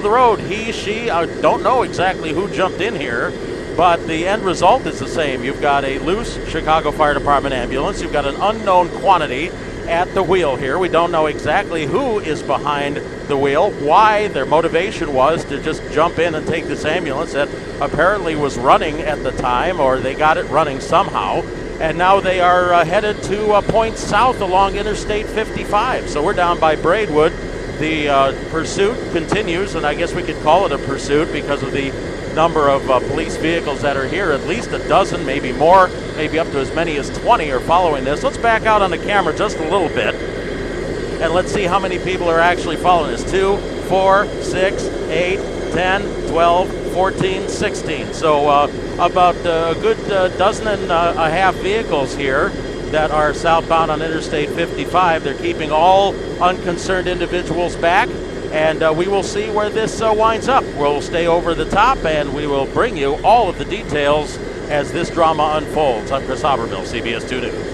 the road. He, she, I don't know exactly who jumped in here, but the end result is the same. You've got a loose Chicago Fire Department ambulance. You've got an unknown quantity at the wheel here. We don't know exactly who is behind the wheel, why their motivation was to just jump in and take this ambulance that apparently was running at the time, or they got it running somehow. And now they are headed to a point south along Interstate 55. So we're down by Braidwood. The pursuit continues, and I guess we could call it a pursuit because of the number of police vehicles that are here. At least a dozen, maybe more, maybe up to as many as 20 are following this. Let's back out on the camera just a little bit, and let's see how many people are actually following this. 2, 4, 6, 8, 10, 12, 14, 16. So about a good dozen and a half vehicles here that are southbound on Interstate 55. They're keeping all unconcerned individuals back, and we will see where this winds up. We'll stay over the top, and we will bring you all of the details as this drama unfolds. I'm Chris Habermill, CBS 2 News.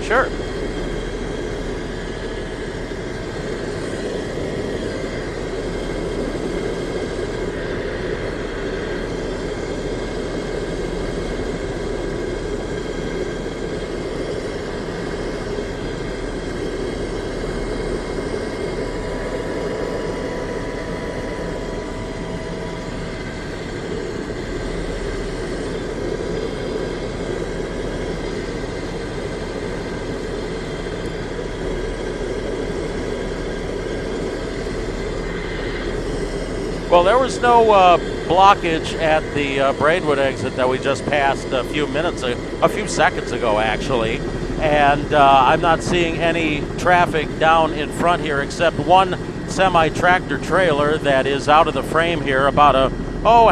Sure. Well, there was no blockage at the Braidwood exit that we just passed a few seconds ago, actually. And I'm not seeing any traffic down in front here except one semi-tractor trailer that is out of the frame here about a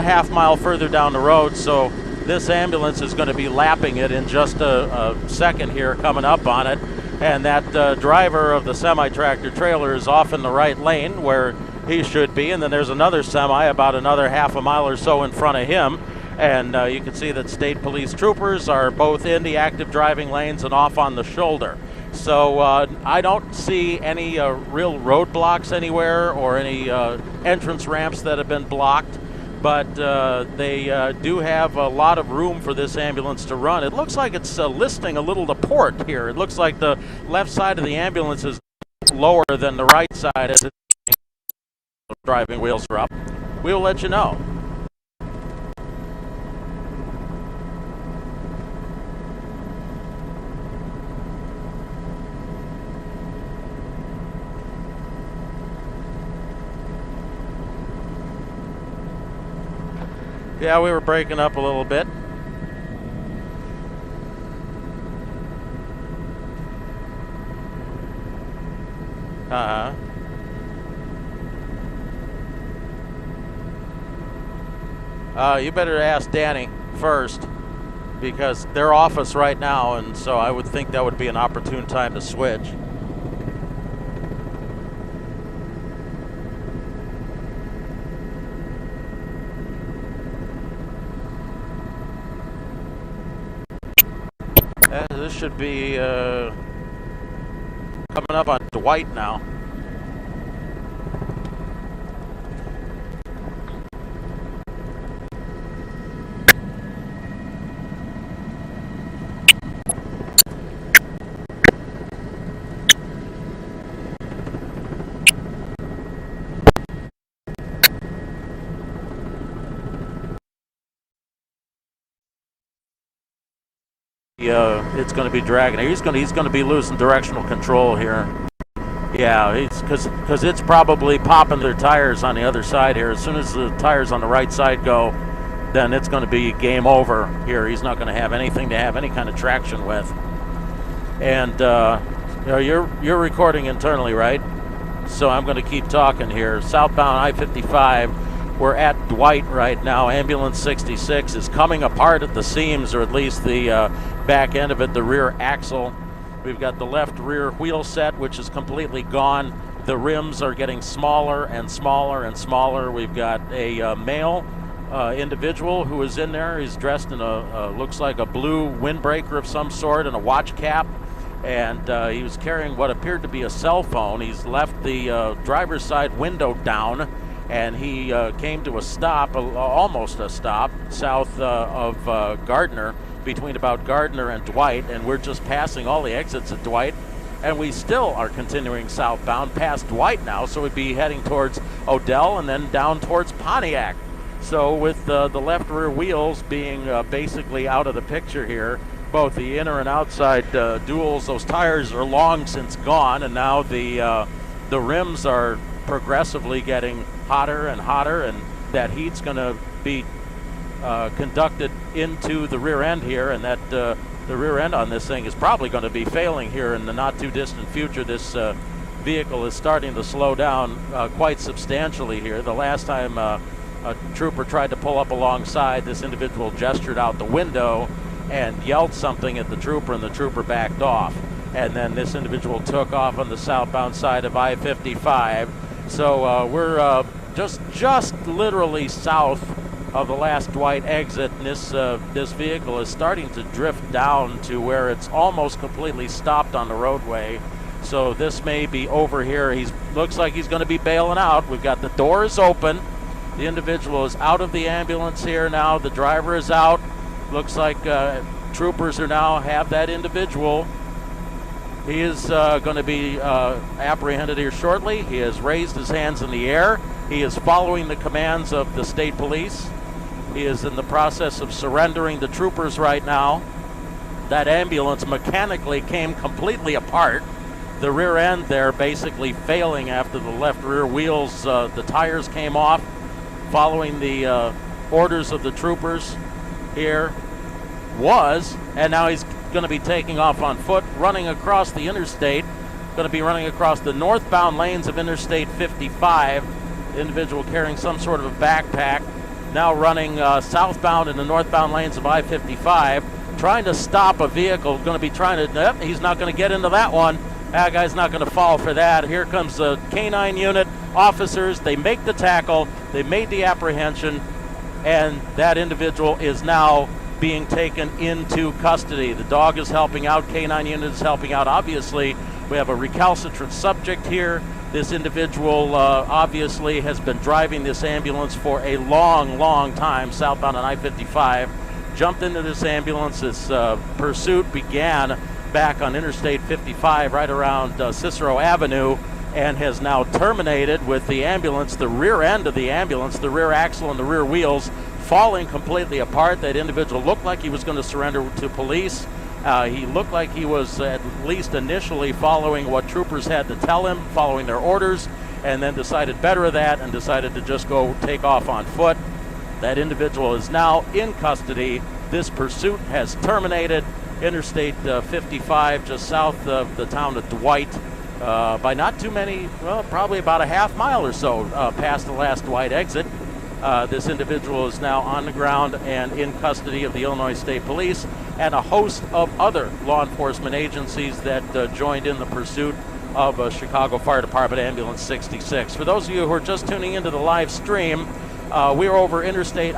half mile further down the road. So this ambulance is going to be lapping it in just a second here, coming up on it. And that driver of the semi-tractor trailer is off in the right lane where he should be, and then there's another semi about another half a mile or so in front of him, and you can see that state police troopers are both in the active driving lanes and off on the shoulder. So I don't see any real roadblocks anywhere or any entrance ramps that have been blocked, but they do have a lot of room for this ambulance to run. It looks like it's listing a little to port here. It looks like the left side of the ambulance is lower than the right side as it's driving wheels are up. We will let you know. Yeah, we were breaking up a little bit. You better ask Danny first, because they're off us right now, and so I would think that would be an opportune time to switch. This should be coming up on Dwight now. It's going to be dragging. He's going to be losing directional control here. Yeah, because it's probably popping their tires on the other side here. As soon as the tires on the right side go, then it's going to be game over here. He's not going to have anything to have any kind of traction with. And you're recording internally, right? So I'm going to keep talking here. Southbound I-55. We're at Dwight right now. Ambulance 66 is coming apart at the seams, or at least the back end of it, the rear axle. We've got the left rear wheel set, which is completely gone. The rims are getting smaller and smaller and smaller. We've got a male individual who is in there. He's dressed in looks like a blue windbreaker of some sort and a watch cap. and he was carrying what appeared to be a cell phone. He's left the driver's side window down, and he came to a stop, almost a stop, south of Gardner, between about Gardner and Dwight, and we're just passing all the exits at Dwight, and we still are continuing southbound past Dwight now, so we'd be heading towards Odell and then down towards Pontiac. So with the left rear wheels being basically out of the picture here, both the inner and outside duals, those tires are long since gone, and now the rims are progressively getting hotter and hotter, and that heat's going to be conducted into the rear end here, and that the rear end on this thing is probably going to be failing here in the not too distant future. This vehicle is starting to slow down quite substantially here. The last time a trooper tried to pull up alongside, this individual gestured out the window and yelled something at the trooper, and the trooper backed off. And then this individual took off on the southbound side of I-55. So we're just literally south of the last Dwight exit, and this vehicle is starting to drift down to where it's almost completely stopped on the roadway. So this may be over here. Looks like he's going to be bailing out. We've got the doors open. The individual is out of the ambulance here now. The driver is out. Looks like troopers are now have that individual. He is going to be apprehended here shortly. He has raised his hands in the air. He is following the commands of the state police. He is in the process of surrendering the troopers right now. That ambulance mechanically came completely apart. The rear end there basically failing after the left rear wheels, the tires came off, following the orders of the troopers here and now he's going to be taking off on foot, running across the interstate, going to be running across the northbound lanes of Interstate 55. The individual carrying some sort of a backpack, now running southbound in the northbound lanes of I-55, trying to stop a vehicle, going to be trying to, he's not going to get into that one. That guy's not going to fall for that. Here comes the K-9 unit, officers, they make the tackle, they made the apprehension, and that individual is now being taken into custody. The dog is helping out, K-9 unit is helping out. Obviously, we have a recalcitrant subject here. This individual obviously has been driving this ambulance for a long time, southbound on I-55. Jumped into this ambulance. This pursuit began back on Interstate 55 right around Cicero Avenue, and has now terminated with the ambulance, the rear end of the ambulance, the rear axle and the rear wheels falling completely apart. That individual looked like he was going to surrender to police. He looked like he was at least initially following what troopers had to tell him, following their orders, and then decided better of that and decided to just go take off on foot. That individual is now in custody. This pursuit has terminated. Interstate 55 just south of the town of Dwight by not too many, well, probably about a half mile or so past the last Dwight exit. This individual is now on the ground and in custody of the Illinois State Police and a host of other law enforcement agencies that joined in the pursuit of Chicago Fire Department Ambulance 66. For those of you who are just tuning into the live stream, we're over Interstate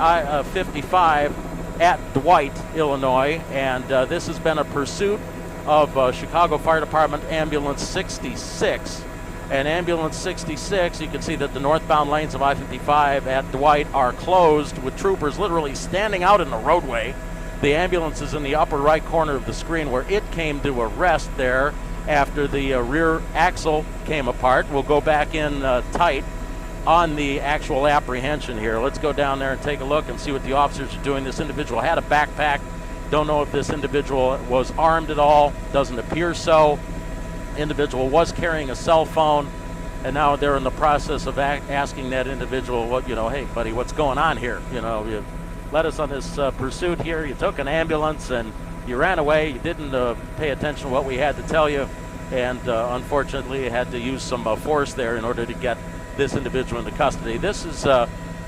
55 at Dwight, Illinois, and this has been a pursuit of Chicago Fire Department Ambulance 66. And Ambulance 66, you can see that the northbound lanes of I-55 at Dwight are closed with troopers literally standing out in the roadway. The ambulance is in the upper right corner of the screen where it came to a rest there after the rear axle came apart. We'll go back in tight on the actual apprehension here. Let's go down there and take a look and see what the officers are doing. This individual had a backpack. Don't know if this individual was armed at all. Doesn't appear so. Individual was carrying a cell phone, and now they're in the process of asking that individual, what, hey buddy, what's going on here? You led us on this pursuit here. You took an ambulance and you ran away. You didn't pay attention to what we had to tell you, and unfortunately you had to use some force there in order to get this individual into custody. This is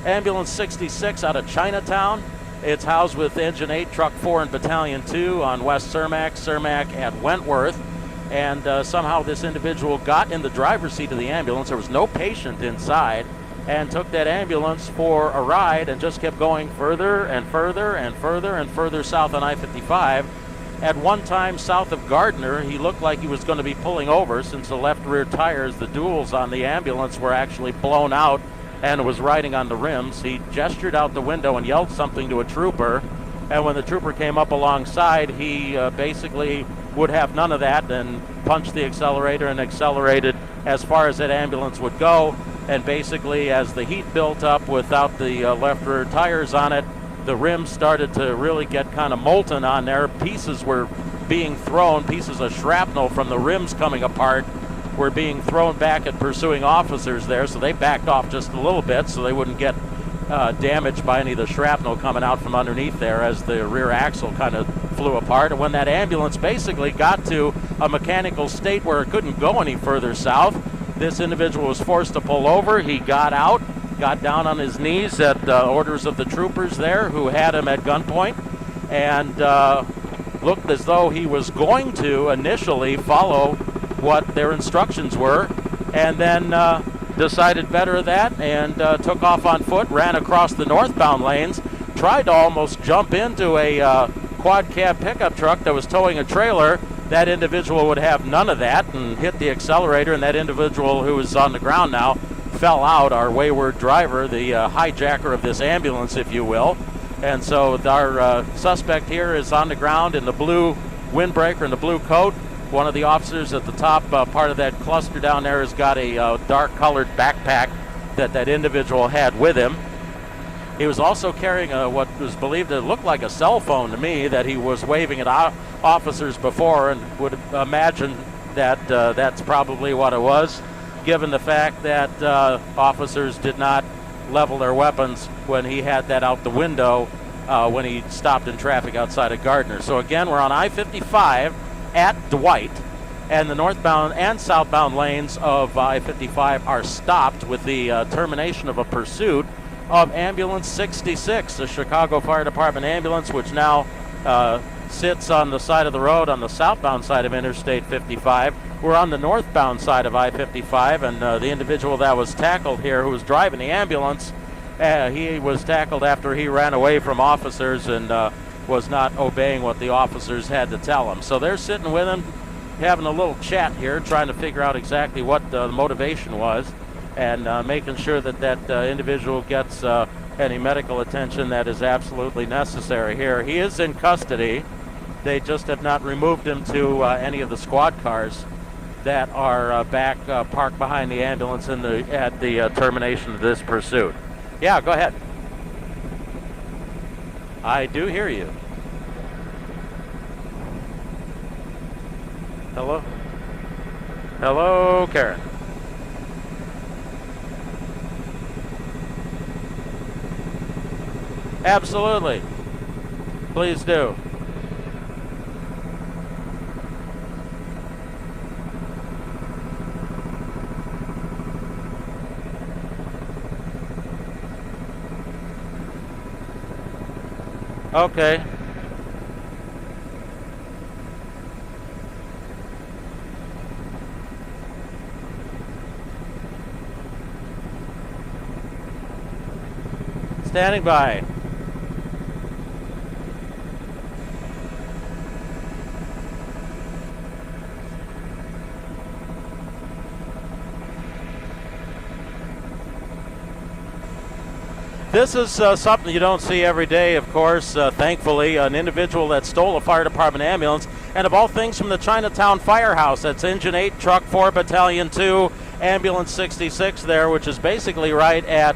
Ambulance 66 out of Chinatown. It's housed with Engine 8, Truck 4, and Battalion 2 on West Cermak at Wentworth. And somehow this individual got in the driver's seat of the ambulance. There was no patient inside, and took that ambulance for a ride and just kept going further and further and further and further south on I-55. At one time south of Gardner, he looked like he was going to be pulling over since the left rear tires, the duals on the ambulance, were actually blown out and was riding on the rims. He gestured out the window and yelled something to a trooper, and when the trooper came up alongside, he basically would have none of that and punched the accelerator and accelerated as far as that ambulance would go. And basically, as the heat built up without the left rear tires on it, the rims started to really get kind of molten on there. Pieces were being thrown, pieces of shrapnel from the rims coming apart were being thrown back at pursuing officers there, so they backed off just a little bit so they wouldn't get damaged by any of the shrapnel coming out from underneath there as the rear axle kind of flew apart. And when that ambulance basically got to a mechanical state where it couldn't go any further south, this individual was forced to pull over. He got out, got down on his knees at orders of the troopers there who had him at gunpoint, and looked as though he was going to initially follow what their instructions were, and then decided better of that and took off on foot, ran across the northbound lanes, tried to almost jump into a quad cab pickup truck that was towing a trailer. That individual would have none of that and hit the accelerator, and that individual who is on the ground now fell out, our wayward driver, the hijacker of this ambulance, if you will. And so our suspect here is on the ground in the blue windbreaker and the blue coat. One of the officers at the top part of that cluster down there has got a dark-colored backpack that individual had with him. He was also carrying what was believed to look like a cell phone to me that he was waving at officers before, and would imagine that that's probably what it was, given the fact that officers did not level their weapons when he had that out the window when he stopped in traffic outside of Gardner. So again, we're on I-55 at Dwight, and the northbound and southbound lanes of I-55 are stopped with the termination of a pursuit of Ambulance 66, the Chicago Fire Department ambulance, which now sits on the side of the road on the southbound side of Interstate 55. We're on the northbound side of I-55, and the individual that was tackled here, who was driving the ambulance, he was tackled after he ran away from officers and was not obeying what the officers had to tell him. So they're sitting with him, having a little chat here, trying to figure out exactly what the motivation was, and making sure that that individual gets any medical attention that is absolutely necessary here. He is in custody. They just have not removed him to any of the squad cars that are back parked behind the ambulance at the termination of this pursuit. Yeah, go ahead. I do hear you. Hello? Hello, Karen. Absolutely. Please do. Okay. Standing by. This is something you don't see every day, of course. Thankfully, an individual that stole a fire department ambulance, and of all things from the Chinatown Firehouse. That's Engine 8, Truck 4, Battalion 2, Ambulance 66 there, which is basically right at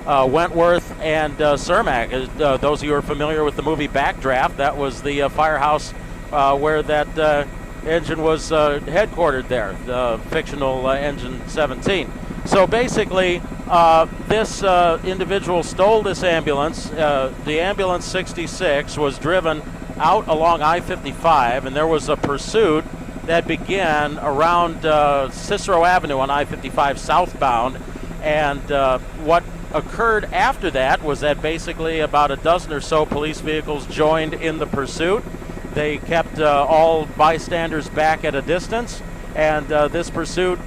Wentworth and Cermak. Those of you who are familiar with the movie Backdraft, that was the firehouse where that engine was headquartered there, the fictional Engine 17. So basically, this individual stole this ambulance. The ambulance 66 was driven out along I-55, and there was a pursuit that began around Cicero Avenue on I-55 southbound. And what occurred after that was that basically about a dozen or so police vehicles joined in the pursuit. They kept all bystanders back at a distance, and this pursuit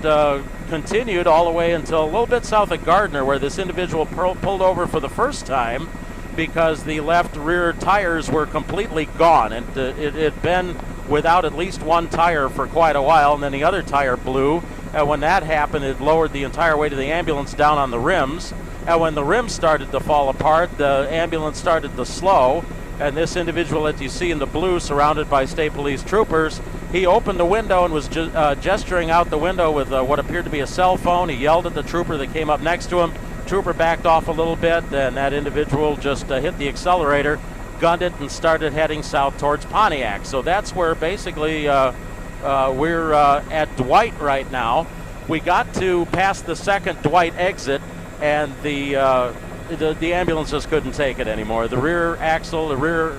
continued all the way until a little bit south of Gardner, where this individual pulled over for the first time. because the left rear tires were completely gone, and it had been without at least one tire for quite a while, and then the other tire blew. And when that happened, it lowered the entire weight of the ambulance down on the rims. And when the rims started to fall apart, the ambulance started to slow. And this individual that you see in the blue, surrounded by state police troopers, he opened the window and was gesturing out the window with what appeared to be a cell phone. He yelled at the trooper that came up next to him. Trooper backed off a little bit, and that individual just hit the accelerator, gunned it, and started heading south towards Pontiac. So that's where basically we're at Dwight right now. We got to past the second Dwight exit, and the ambulance just couldn't take it anymore. The rear axle, the rear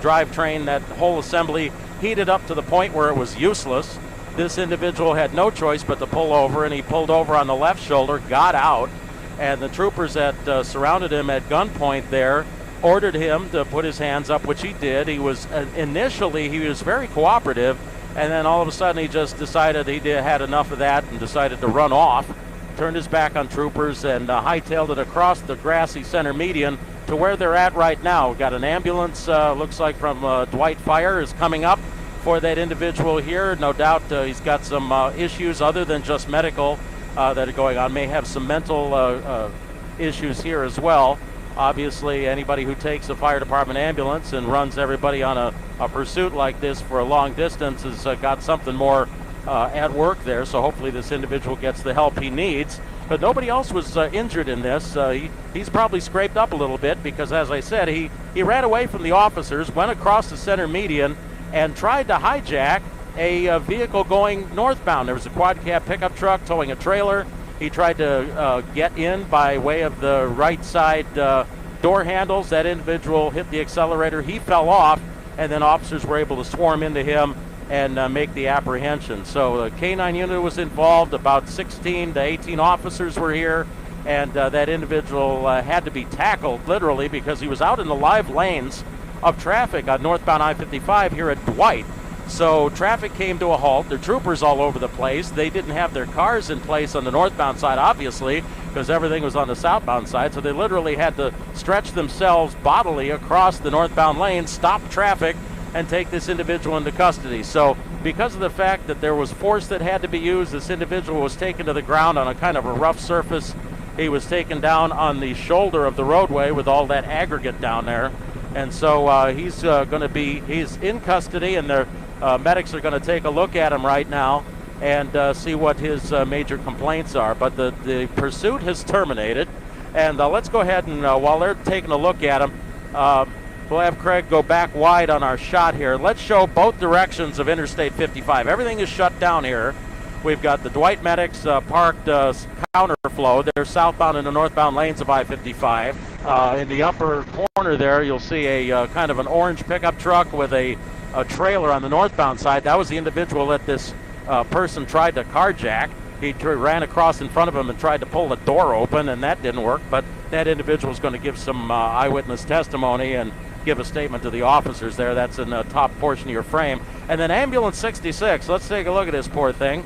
drivetrain, that whole assembly heated up to the point where it was useless. This individual had no choice but to pull over, and he pulled over on the left shoulder, got out, and the troopers that surrounded him at gunpoint there ordered him to put his hands up, which he did. He was initially very cooperative, and then all of a sudden he just decided he had enough of that and decided to run off, turned his back on troopers, and hightailed it across the grassy center median to where they're at right now. We've got an ambulance, looks like from Dwight Fire, is coming up for that individual here. No doubt he's got some issues other than just medical that are going on. May have some mental issues here as well. Obviously, anybody who takes a fire department ambulance and runs everybody on a pursuit like this for a long distance has got something more at work there. So hopefully this individual gets the help he needs. But nobody else was injured in this. He's probably scraped up a little bit because, as I said, he ran away from the officers, went across the center median, and tried to hijack a vehicle going northbound. There was a quad cab pickup truck towing a trailer. He tried to get in by way of the right side door handles. That individual hit the accelerator. He fell off, and then officers were able to swarm into him and make the apprehension. So the K-9 unit was involved. About 16 to 18 officers were here, and that individual had to be tackled literally because he was out in the live lanes of traffic on northbound I-55 here at Dwight. So traffic came to a halt. There are troopers all over the place. They didn't have their cars in place on the northbound side, obviously, because everything was on the southbound side. So they literally had to stretch themselves bodily across the northbound lane, stop traffic, and take this individual into custody. So because of the fact that there was force that had to be used, this individual was taken to the ground on a kind of a rough surface. He was taken down on the shoulder of the roadway with all that aggregate down there. And so he's in custody, and the medics are going to take a look at him right now and see what his major complaints are. But the pursuit has terminated, and let's go ahead and while they're taking a look at him, we'll have Craig go back wide on our shot here. Let's show both directions of Interstate 55. Everything is shut down here. We've got the Dwight medics parked counterflow. They're southbound in the northbound lanes of I-55. In the upper corner there, you'll see a kind of an orange pickup truck with a trailer on the northbound side. That was the individual that this person tried to carjack. He ran across in front of him and tried to pull the door open, and that didn't work. But that individual is going to give some eyewitness testimony and give a statement to the officers there. That's in the top portion of your frame. And then Ambulance 66, let's take a look at this poor thing.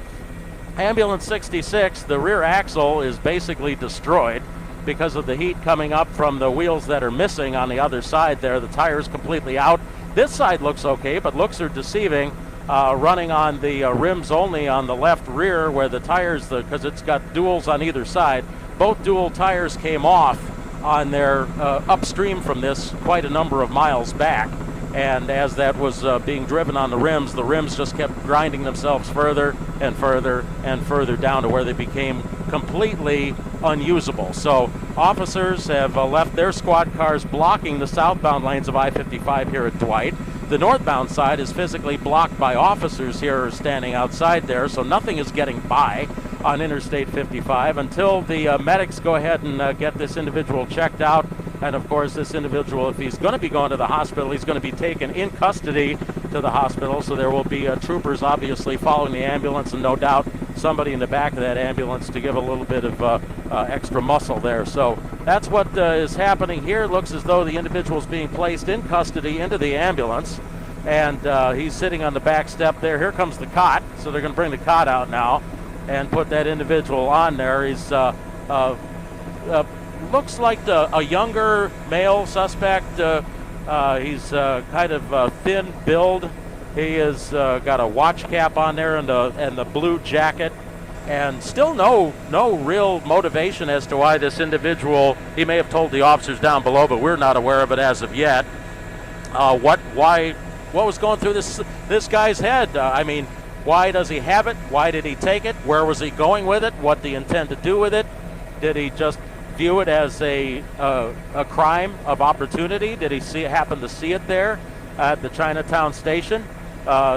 Ambulance 66, the rear axle is basically destroyed because of the heat coming up from the wheels that are missing on the other side there. The tire's completely out. This side looks okay, but looks are deceiving. Running on the rims only on the left rear where the tires, because it's got duals on either side. Both dual tires came off on their upstream from this quite a number of miles back. And as that was being driven on the rims just kept grinding themselves further and further and further down to where they became completely unusable. So officers have left their squad cars blocking the southbound lanes of I-55 here at Dwight. The northbound side is physically blocked by officers here standing outside there, so nothing is getting by on Interstate 55 until the medics go ahead and get this individual checked out. And of course, this individual, if he's going to be going to the hospital, he's going to be taken in custody to the hospital. So there will be troopers obviously following the ambulance, and no doubt somebody in the back of that ambulance to give a little bit of extra muscle there. So that's what is happening here. It looks as though the individual is being placed in custody into the ambulance, and he's sitting on the back step there. Here comes the cot. So they're going to bring the cot out now and put that individual on there. He's looks like a younger male suspect. He's kind of thin build. He has got a watch cap on there and the blue jacket, and still no real motivation as to why this individual. He may have told the officers down below, but we're not aware of it as of yet. What was going through this guy's head? I mean, why does he have it? Why did he take it? Where was he going with it? What did he intend to do with it? Did he just view it as a crime of opportunity? Did he happen to see it there at the Chinatown station?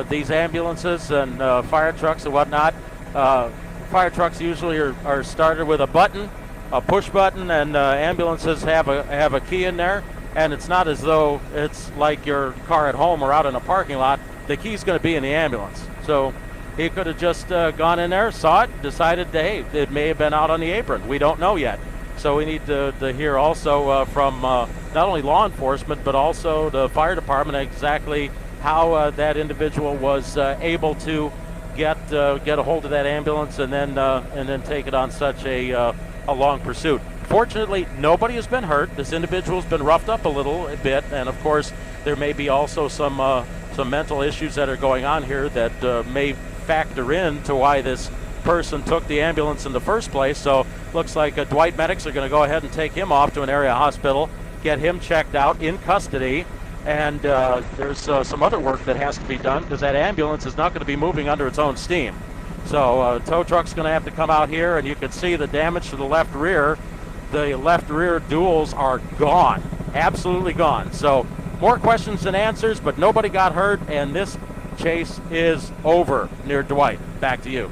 These ambulances and fire trucks and whatnot. Fire trucks usually are started with a push button, and ambulances have a key in there. And it's not as though it's like your car at home or out in a parking lot. The key's going to be in the ambulance. So he could have just gone in there, saw it, decided that, hey, it may have been out on the apron. We don't know yet. So we need to hear also from not only law enforcement, but also the fire department exactly how that individual was able to get a hold of that ambulance and then take it on such a long pursuit. Fortunately, nobody has been hurt. This individual's been roughed up a little bit, and of course, there may be also some mental issues that are going on here that may factor in to why this person took the ambulance in the first place. So, looks like Dwight medics are going to go ahead and take him off to an area hospital, get him checked out in custody, and there's some other work that has to be done because that ambulance is not going to be moving under its own steam. So, tow truck's going to have to come out here, and you can see the damage to the left rear. The left rear duals are gone, absolutely gone. So more questions than answers, but nobody got hurt, and this chase is over near Dwight. Back to you.